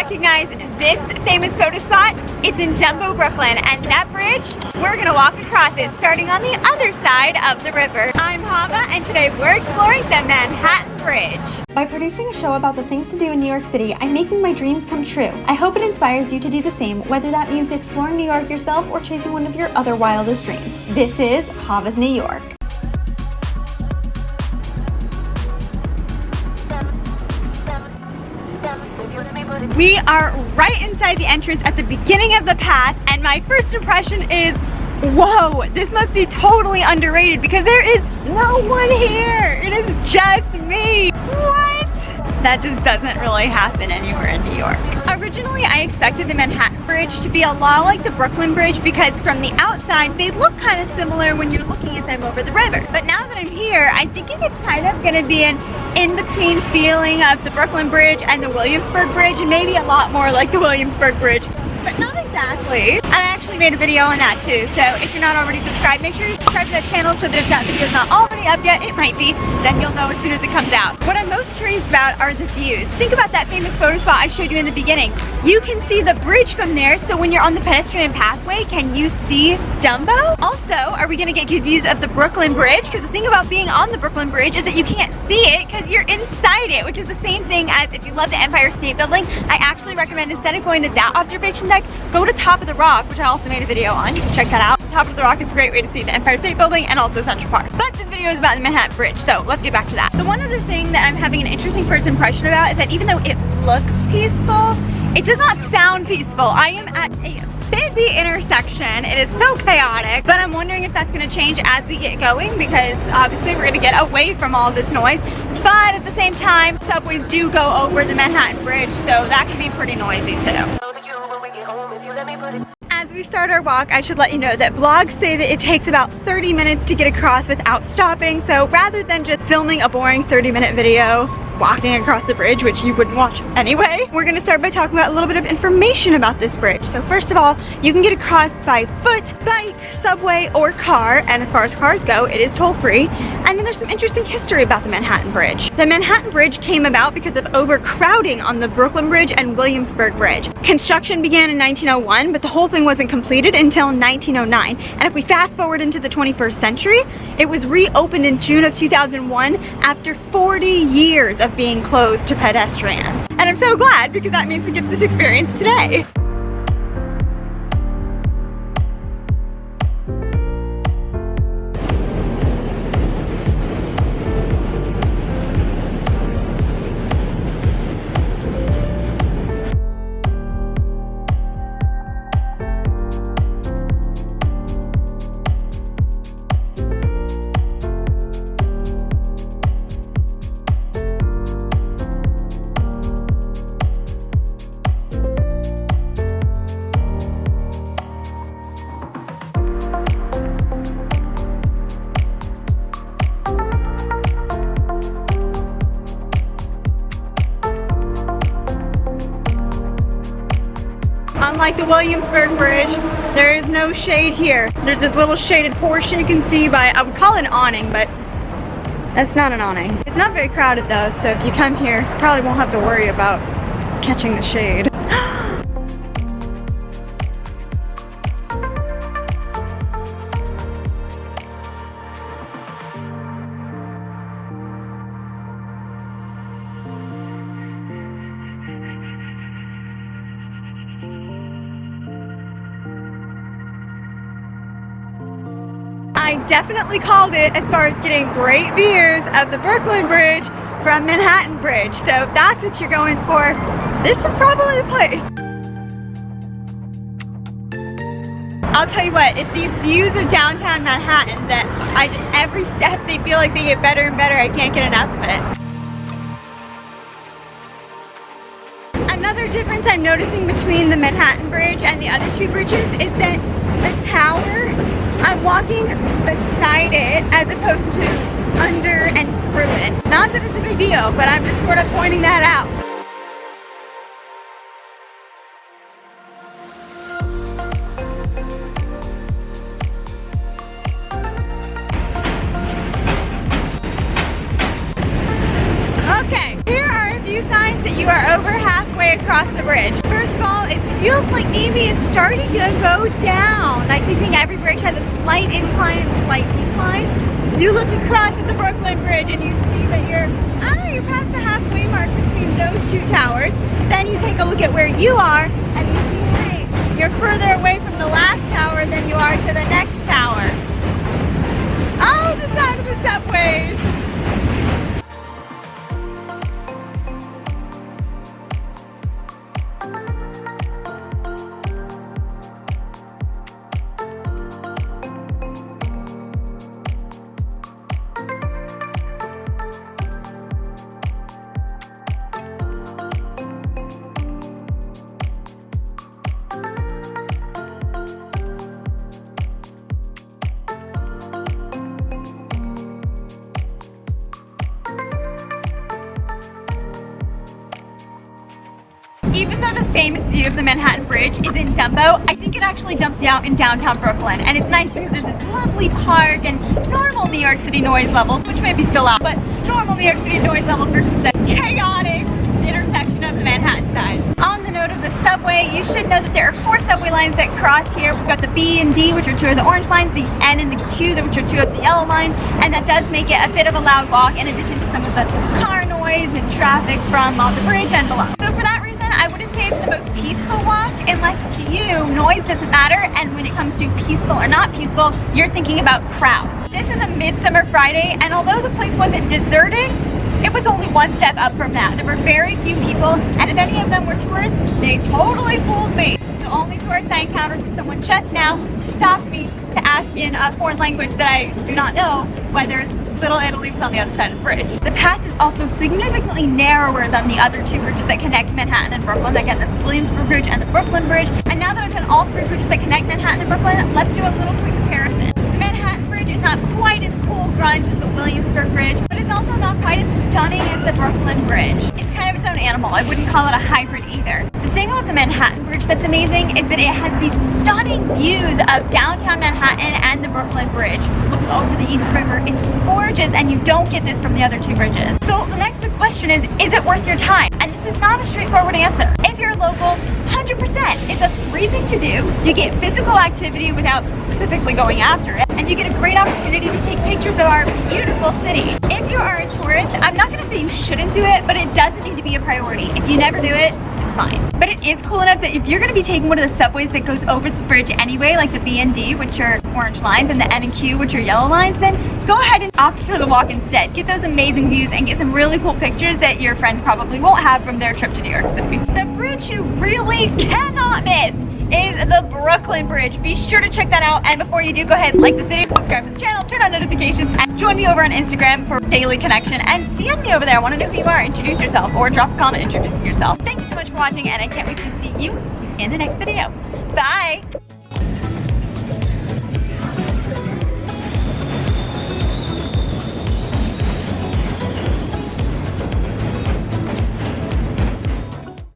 recognize this famous photo spot? It's in Dumbo, Brooklyn, and that bridge, we're gonna walk across it starting on the other side of the river. I'm Hava, and today we're exploring the Manhattan Bridge. By producing a show about the things to do in New York City, I'm making my dreams come true. I hope it inspires you to do the same, whether that means exploring New York yourself or chasing one of your other wildest dreams. This is Hava's New York. We are right inside the entrance at the beginning of the path, and my first impression is, whoa, this must be totally underrated because there is no one here. It is just me. What? That just doesn't really happen anywhere in New York. Originally, I expected the Manhattan Bridge to be a lot like the Brooklyn Bridge because from the outside, they look kind of similar when you're looking at them over the river. But now that I'm here, I'm thinking it's kind of gonna be an in-between feeling of the Brooklyn Bridge and the Williamsburg Bridge, and maybe a lot more like the Williamsburg Bridge, but not exactly. And I actually made a video on that too, so if you're not already subscribed, make sure you subscribe to that channel so that if that video's not already up yet, it might be, then you'll know as soon as it comes out. What I'm most curious about are the views. Think about that famous photo spot I showed you in the beginning. You can see the bridge from there, so when you're on the pedestrian pathway, can you see Dumbo? Also, are we gonna get good views of the Brooklyn Bridge? Because the thing about being on the Brooklyn Bridge is that you can't see it because you're inside it, which is the same thing as if you love the Empire State Building. I actually recommend instead of going to that observation deck, go to Top of the Rock, which I also made a video on. You can check that out. Top of the Rock is a great way to see the Empire State Building and also Central Park. But this video is about the Manhattan Bridge, so let's get back to that. The one other thing that I'm having an interesting first impression about is that even though it looks peaceful, it does not sound peaceful. I am at a busy intersection. It is so chaotic, but I'm wondering if that's gonna change as we get going because obviously we're gonna get away from all this noise. But at the same time, subways do go over the Manhattan Bridge, so that can be pretty noisy too. As we start our walk, I should let you know that blogs say that it takes about 30 minutes to get across without stopping, so rather than just filming a boring 30-minute video walking across the bridge, which you wouldn't watch anyway, we're gonna start by talking about a little bit of information about this bridge. So first of all, you can get across by foot, bike, subway, or car, and as far as cars go, it is toll-free. And then there's some interesting history about the Manhattan Bridge. The Manhattan Bridge came about because of overcrowding on the Brooklyn Bridge and Williamsburg Bridge. Construction began in 1901, but the whole thing wasn't completed until 1909. And if we fast forward into the 21st century, it was reopened in June of 2001 after 40 years of being closed to pedestrians. And I'm so glad because that means we get this experience today. Unlike the Williamsburg Bridge, there is no shade here. There's this little shaded portion you can see by, I would call it an awning, but that's not an awning. It's not very crowded though, so if you come here, you probably won't have to worry about catching the shade. I definitely called it as far as getting great views of the Brooklyn Bridge from Manhattan Bridge. So if that's what you're going for, this is probably the place. I'll tell you what, if these views of downtown Manhattan that every step they feel like they get better and better, I can't get enough of it. Another difference I'm noticing between the Manhattan Bridge and the other two bridges is that the tower, I'm walking beside it as opposed to under and through it. Not that it's a big deal, but I'm just sort of pointing that out. Okay, here are a few signs that you are over halfway across the bridge. Bridge. First of all, it feels like maybe it's starting to go down. I think every bridge has a slight incline, slight decline. You look across at the Brooklyn Bridge and you see that you're past the halfway mark between those two towers. Then you take a look at where you are and you see, hey, you're further away from the last tower than you are to the next tower. Oh, the sound of the subways. Even though the famous view of the Manhattan Bridge is in Dumbo, I think it actually dumps you out in downtown Brooklyn. And it's nice because there's this lovely park and normal New York City noise levels, which may be still out, but normal New York City noise levels versus the chaotic intersection of the Manhattan side. On the note of the subway, you should know that there are 4 subway lines that cross here. We've got the B and D, which are 2 of the orange lines, the N and the Q, which are 2 of the yellow lines, and that does make it a bit of a loud walk in addition to some of the car noise and traffic from on the bridge and below. So for that reason, I wouldn't say it's the most peaceful walk unless to you, noise doesn't matter, and when it comes to peaceful or not peaceful, you're thinking about crowds. This is a Midsummer Friday, and although the place wasn't deserted, it was only one step up from that. There were very few people, and if any of them were tourists, they totally fooled me. The only tourist I encountered was someone just now who stopped me to ask in a foreign language that I do not know whether Little Italy was on the other side of the bridge. The path is also significantly narrower than the other 2 bridges that connect Manhattan and Brooklyn. Again, that's Williamsburg Bridge and the Brooklyn Bridge. And now that I've done all 3 bridges that connect Manhattan and Brooklyn, let's do a little quick comparison. The Manhattan Bridge is not quite as cool grunge as the Williamsburg Bridge, but it's also not quite as stunning as the Brooklyn Bridge. It's kind of its own animal. I wouldn't call it a hybrid either. The thing about the Manhattan Bridge that's amazing is that it has these stunning views of downtown Manhattan and the Brooklyn Bridge. Look over the East River. It's gorgeous, and you don't get this from the other 2 bridges. So the next big question is it worth your time? And this is not a straightforward answer. If you're local, 100%. It's a free thing to do. You get physical activity without specifically going after it, and you get a great opportunity to take pictures of our beautiful city. If you are a tourist, I'm not going to say you shouldn't do it, but it doesn't need to be a priority. If you never do it, it's fine. But it is cool enough that if you're going to be taking one of the subways that goes over this bridge anyway, like the B and D, which are orange lines, and the N and Q, which are yellow lines, then go ahead and opt for the walk instead. Get those amazing views and get some really cool pictures that your friends probably won't have from their trip to New York City. The bridge you really cannot miss is the Brooklyn Bridge. Be sure to check that out, and before you do, go ahead, like the video, subscribe to the channel, turn on notifications, and join me over on Instagram for daily connection, and DM me over there. I want to know who you are. Introduce yourself, or drop a comment introducing yourself. Thank you so much for watching, and I can't wait to see you in the next video. Bye!